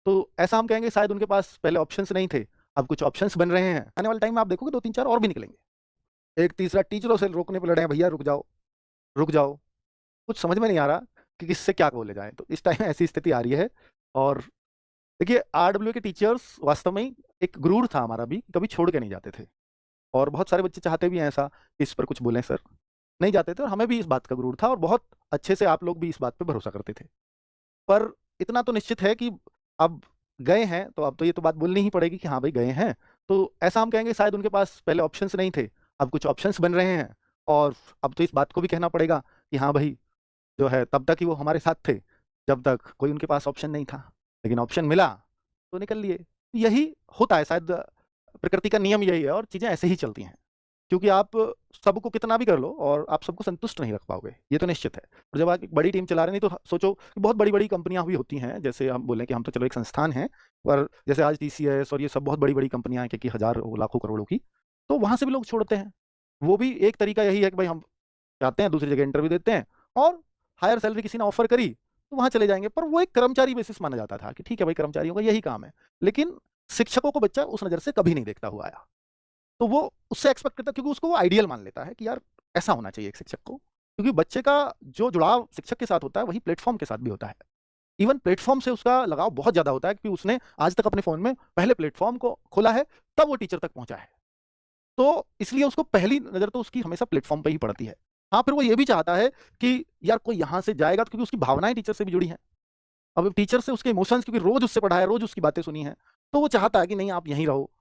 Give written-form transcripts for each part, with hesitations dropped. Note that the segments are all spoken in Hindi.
तो ऐसा हम कहेंगे शायद उनके पास पहले ऑप्शंस नहीं थे, अब कुछ ऑप्शंस बन रहे हैं। आने वाले टाइम में आप देखोगे 2-3-4 और भी निकलेंगे। एक तीसरा टीचरों से रोकने पे लड़े हैं, भैया रुक जाओ, रुक जाओ। कुछ समझ में नहीं आ रहा कि किससे क्या बोले जाएँ। तो इस टाइम ऐसी स्थिति आ रही है। और देखिए आरडब्ल्यू के टीचर्स वास्तव में ही एक गुरूर था हमारा भी, कभी छोड़ के नहीं जाते थे। और बहुत सारे बच्चे चाहते भी हैं ऐसा, इस पर कुछ बोलें सर, नहीं जाते थे और हमें भी इस बात का गुरूर था और बहुत अच्छे से आप लोग भी इस बात पे भरोसा करते थे। पर इतना तो निश्चित है कि अब गए हैं, तो अब तो ये तो बात बोलनी ही पड़ेगी कि हाँ भाई गए हैं। तो ऐसा हम कहेंगे शायद उनके पास पहले ऑप्शंस नहीं थे, अब कुछ ऑप्शंस बन रहे हैं। और अब तो इस बात को भी कहना पड़ेगा कि हाँ भाई, जो है तब तक ही वो हमारे साथ थे, जब तक कोई उनके पास ऑप्शन नहीं था। लेकिन ऑप्शन मिला, तो निकल लिए। यही होता है शायद, प्रकृति का नियम यही है और चीज़ें ऐसे ही चलती हैं। क्योंकि आप सबको कितना भी कर लो और आप सबको संतुष्ट नहीं रख पाओगे, ये तो निश्चित है। और जब आप एक बड़ी टीम चला रहे हैं, नहीं तो सोचो कि बहुत बड़ी-बड़ी कंपनियाँ भी होती हैं, जैसे हम बोलें कि हम तो चलो एक संस्थान हैं, पर जैसे आज टीसीएस और ये सब बहुत बड़ी-बड़ी कंपनियाँ हैं कि हज़ारों, लाखों, करोड़ों की, तो वहाँ से भी लोग छोड़ते हैं। वो भी एक तरीका यही है कि भाई हम जाते हैं, दूसरी जगह इंटरव्यू देते हैं और हायर सैलरी किसी ने ऑफ़र करी, तो वहाँ चले जाएँगे। पर वो एक कर्मचारी बेसिस माना जाता था कि ठीक है भाई, कर्मचारियों का यही काम है। लेकिन शिक्षकों को बच्चा उस नज़र से कभी नहीं देखता हुआ आया। तो वो उससे एक्सपेक्ट करता है, क्योंकि उसको वो आइडियल मान लेता है कि यार ऐसा होना चाहिए एक शिक्षक को। क्योंकि बच्चे का जो जुड़ाव शिक्षक के साथ होता है, वही प्लेटफ़ॉर्म के साथ भी होता है। इवन प्लेटफ़ॉर्म से उसका लगाव बहुत ज़्यादा होता है, क्योंकि उसने आज तक अपने फ़ोन में पहले प्लेटफ़ॉर्म को खोला है, तब वो टीचर तक पहुँचा है। तो इसलिए उसको पहली नज़र तो उसकी हमेशा प्लेटफ़ॉर्म पे ही पड़ती है। हाँ, फिर वो ये भी चाहता है कि यार कोई यहाँ से जाएगा, तो क्योंकि उसकी भावनाएँ टीचर से भी जुड़ी हैं। अब टीचर से उसके इमोशंस, क्योंकि रोज़ उससे पढ़ा है, रोज़ उसकी बातें सुनी हैं, तो वो चाहता है कि नहीं आप यहीं रहो,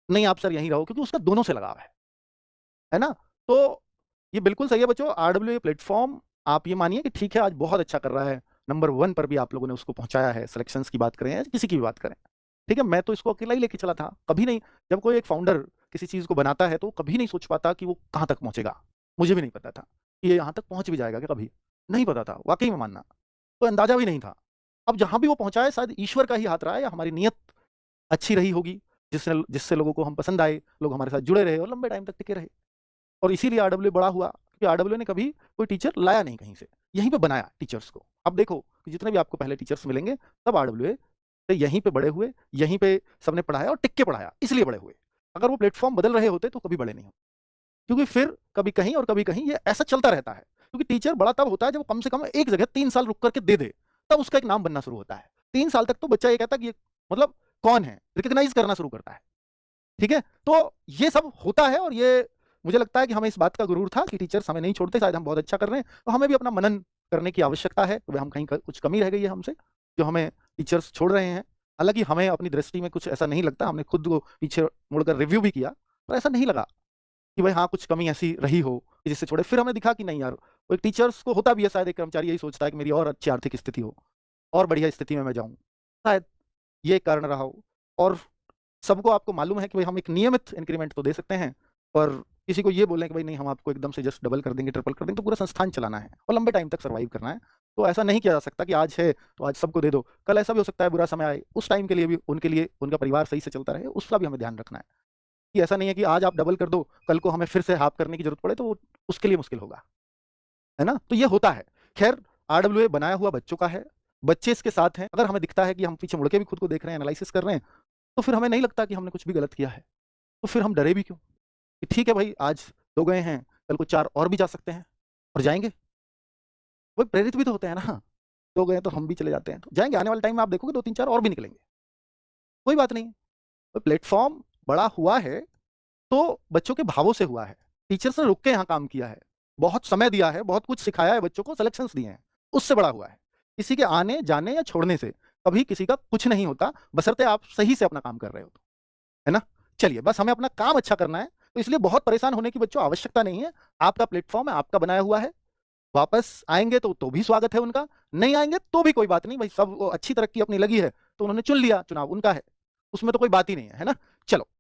नहीं आप सर यहीं रहो, क्योंकि उसका दोनों से लगाव है ना? तो ये बिल्कुल सही है बच्चों, आरडब्ल्यूए प्लेटफ़ॉर्म आप ये मानिए कि ठीक है, आज बहुत अच्छा कर रहा है, नंबर 1 पर भी आप लोगों ने उसको पहुँचाया है, सिलेक्शंस की बात करें या किसी की भी बात करें। ठीक है, मैं तो इसको अकेला ही लेके चला था, कभी नहीं। जब कोई एक फाउंडर किसी चीज़ को बनाता है, तो वो कभी नहीं सोच पाता कि वो कहाँ तक पहुँचेगा। मुझे भी नहीं पता था कि ये यहाँ तक पहुँच भी जाएगा क्या कभी? नहीं पता था, वाक़ई में मानना। तो अंदाज़ा भी नहीं था। अब जहाँ भी वो पहुँचा है, शायद ईश्वर का ही हाथ रहा है या हमारी नियत अच्छी रही होगी, जिससे जिससे लोगों को हम पसंद आए, लोग हमारे साथ जुड़े रहे और लंबे टाइम तक टिके रहे। और इसीलिए आरडब्ल्यू बड़ा हुआ, क्योंकि आरडब्ल्यू ने कभी कोई टीचर लाया नहीं कहीं से, यहीं पे बनाया टीचर्स को। अब देखो कि जितने भी आपको पहले टीचर्स मिलेंगे, सब आरडब्ल्यू से यहीं पे बड़े हुए, यहीं पे सबने पढ़ाया और टिक के पढ़ाया, इसलिए बड़े हुए। अगर वो प्लेटफ़ॉर्म बदल रहे होते, तो कभी बड़े नहीं होते। क्योंकि फिर कभी कहीं और कभी कहीं ये ऐसा चलता रहता है। क्योंकि टीचर बड़ा तब होता है जब वो कम से कम एक जगह 3 साल रुक करके दे दे, तब उसका एक नाम बनना शुरू होता है। 3 साल तक तो बच्चा ये कहता है कि ये मतलब कौन है? रिकॉग्नाइज़ करना शुरू करता है। ठीक है? तो ये सब होता है और ये मुझे लगता है कि हमें इस बात का गुरूर था कि टीचर्स हमें नहीं छोड़ते, शायद हम बहुत अच्छा कर रहे हैं, तो हमें भी अपना मनन करने की आवश्यकता है, कि हम कहीं क कुछ कमी रह गई है हमसे, जो हमें टीचर्स छोड़ रहे हैं। हालाँकि हमें अपनी दृष्टि में कुछ ऐसा नहीं लगता, हमने खुद को पीछे मुड़कर रिव्यू भी किया, पर ऐसा नहीं लगा कि भाई हाँ, कुछ कमी ऐसी रही हो कि जिससे छोड़े। फिर हमें दिखा कि नहीं यार, वो एक टीचर्स को होता भी है, शायद एक कर्मचारी यही सोचता है कि मेरी और अच्छी आर्थिक स्थिति हो, और बढ़िया स्थिति में मैं जाऊँ। शायद ये एक कारण रहा हो। और सबको आपको मालूम है कि भाई हम एक नियमित इंक्रीमेंट तो दे सकते हैं, पर किसी को ये बोलें कि भाई नहीं हम आपको एकदम से जस्ट डबल कर देंगे, ट्रिपल कर देंगे, तो पूरा संस्थान चलाना है और लंबे टाइम तक सर्वाइव करना है। तो ऐसा नहीं किया जा सकता कि आज है, तो आज सबको दे दो। कल ऐसा भी हो सकता है बुरा समय आए, उस टाइम के लिए उनका परिवार सही से चलता रहे, उसका भी हमें ध्यान रखना है। कि ऐसा नहीं है कि आज आप डबल कर दो, कल को हमें फिर से हाफ करने की ज़रूरत पड़े, तो वो उसके लिए मुश्किल होगा। है ना? तो ये होता है। ख़ैर, आरडब्ल्यूए बनाया हुआ बच्चों का है, बच्चे इसके साथ हैं। अगर हमें दिखता है कि हम पीछे मुड़ के भी खुद को देख रहे हैं, एनालिसिस कर रहे हैं, तो फिर हमें नहीं लगता कि हमने कुछ भी गलत किया है। तो फिर हम डरे भी क्यों? कि ठीक है भाई, आज 2 गए हैं, कल को 4 और भी जा सकते हैं और जाएँगे। वो प्रेरित भी तो होते हैं ना, 2 गए तो हम भी चले जाते हैं, तो जाएँगे। आने वाले टाइम में आप देखोगे 2-3-4 और भी निकलेंगे। कोई बात नहीं, तो प्लेटफ़ॉर्म बड़ा हुआ है, तो बच्चों के भावों से हुआ है। टीचर्स ने रुक के यहाँ काम किया है, बहुत समय दिया है, बहुत कुछ सिखाया है बच्चों को, सिलेक्शंस दिए हैं, उससे बड़ा हुआ है। किसी के आने, जाने या छोड़ने से कभी किसी का कुछ नहीं होता, बशर्ते आप सही से अपना काम कर रहे हो तो। है ना? चलिए, बस हमें अपना काम अच्छा करना है, तो इसलिए बहुत परेशान होने की बच्चों आवश्यकता नहीं है। आपका प्लेटफ़ॉर्म है, आपका बनाया हुआ है, वापस आएँगे तो भी स्वागत है उनका, नहीं आएँगे तो भी कोई बात नहीं, भई सब वो अच्छी तरक्की अपनी लगी है, तो उन्होंने चुन लिया, चुनाव उनका है। उसमें तो कोई बात ही नहीं है ना? चलो